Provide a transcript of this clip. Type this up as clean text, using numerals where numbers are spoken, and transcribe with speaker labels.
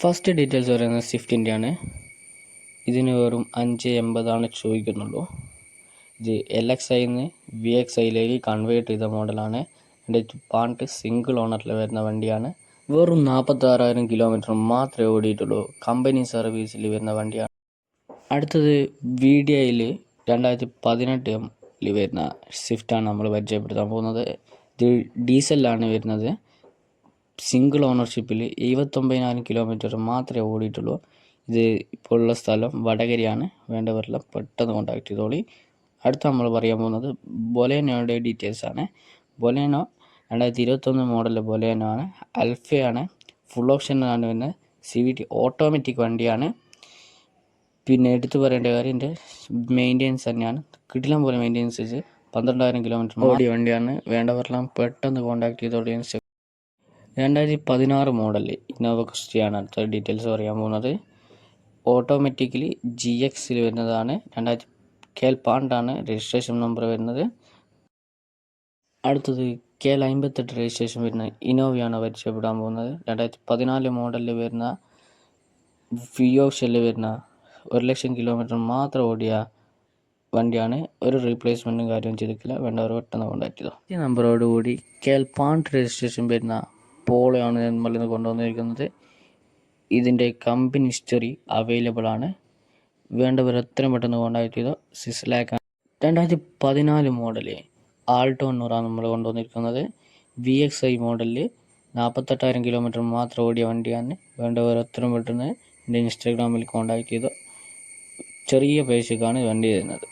Speaker 1: First details പറയുന്നത് സ്വിഫ്റ്റിൻ്റെയാണ്. ഇതിന് വെറും 580 ചോദിക്കുന്നുള്ളൂ. ഇത് LXIന്ന് VXIയിലേക്ക് കൺവേർട്ട് ചെയ്ത മോഡലാണ്. പാണ്ട് സിംഗിൾ ഓണറിൽ വരുന്ന വണ്ടിയാണ്. വെറും 46,000 കിലോമീറ്റർ മാത്രമേ ഓടിയിട്ടുള്ളൂ. കമ്പനി സർവീസിൽ വരുന്ന വണ്ടിയാണ്. അടുത്തത് VDIയിൽ 2018 വരുന്ന സ്വിഫ്റ്റാണ് നമ്മൾ പരിചയപ്പെടുത്താൻ പോകുന്നത്. ഇത് ഡീസലിലാണ് വരുന്നത്. സിംഗിൾ ഓണർഷിപ്പിൽ 79,000 കിലോമീറ്റർ മാത്രമേ ഓടിയിട്ടുള്ളൂ. ഇത് ഇപ്പോൾ ഉള്ള സ്ഥലം വടകരയാണ്. വേണ്ടവരെല്ലാം പെട്ടെന്ന് കോൺടാക്ട് ചെയ്തോളി. അടുത്ത നമ്മൾ പറയാൻ പോകുന്നത് ബൊലേനോയുടെ ഡീറ്റെയിൽസ് ആണ്. ബൊലേനോ 2021 മോഡൽ ബൊലേനോ ആണ്. അൽഫയാണ്. ഫുൾ ഓപ്ഷനാണ് വരുന്നത്. CVT ഓട്ടോമാറ്റിക് വണ്ടിയാണ്. പിന്നെ എടുത്തു പറയേണ്ട കാര്യം ഇതിൻ്റെ മെയിൻ്റെനൻസ് തന്നെയാണ്. കിടിലം പോലെ മെയിൻ്റെനൻസ് വെച്ച് 12,000 കിലോമീറ്റർ ഓടിയ വണ്ടിയാണ്. വേണ്ടവരെല്ലാം പെട്ടെന്ന് കോൺടാക്ട് ചെയ്തോളി. 2016 മോഡൽ ഇന്നോവ ക്രിസ്റ്റയാണ് അടുത്ത ഡീറ്റെയിൽസ് പറയാൻ പോകുന്നത്. ഓട്ടോമാറ്റിക്കലി GXൽ വരുന്നതാണ്. 2000 കേൽപാണ്ടാണ് രജിസ്ട്രേഷൻ നമ്പർ വരുന്നത്. അടുത്തത് KL58 രജിസ്ട്രേഷൻ വരുന്ന ഇന്നോവയാണ് പരിചയപ്പെടാൻ പോകുന്നത്. 2014 മോഡലിൽ വരുന്ന ഫിയോഷനിൽ വരുന്ന 1,00,000 കിലോമീറ്റർ മാത്രം ഓടിയ വണ്ടിയാണ്. ഒരു റീപ്ലേസ്മെൻറ്റും കാര്യം ചെയ്തിട്ടില്ല. വേണ്ടവർ പെട്ടെന്ന് കോൺടാക്ട് ചെയ്തോ. ഈ നമ്പറോടുകൂടി കേൽപാണ്ട് രജിസ്ട്രേഷൻ വരുന്ന പോളോയാണ് നമ്മൾ ഇന്ന് കൊണ്ടുവന്നിരിക്കുന്നത്. ഇതിൻ്റെ കമ്പനി ഹിസ്റ്ററി അവൈലബിൾ ആണ്. വേണ്ടവർ എത്രയും പെട്ടെന്ന് കോൺടാക്ട് ചെയ്തോ. 6 lakh 2014 മോഡൽ ആൾട്ടോ 100 നമ്മൾ കൊണ്ടുവന്നിരിക്കുന്നത്. VXI മോഡലിൽ 48,000 കിലോമീറ്റർ മാത്രം ഓടിയ വണ്ടിയാണ്. വേണ്ടവർ എത്രയും പെട്ടെന്ന് എൻ്റെ ഇൻസ്റ്റാഗ്രാമിൽ കോൺടാക്ട് ചെയ്തോ. ചെറിയ പൈസക്കാണ് വണ്ടി തരുന്നത്.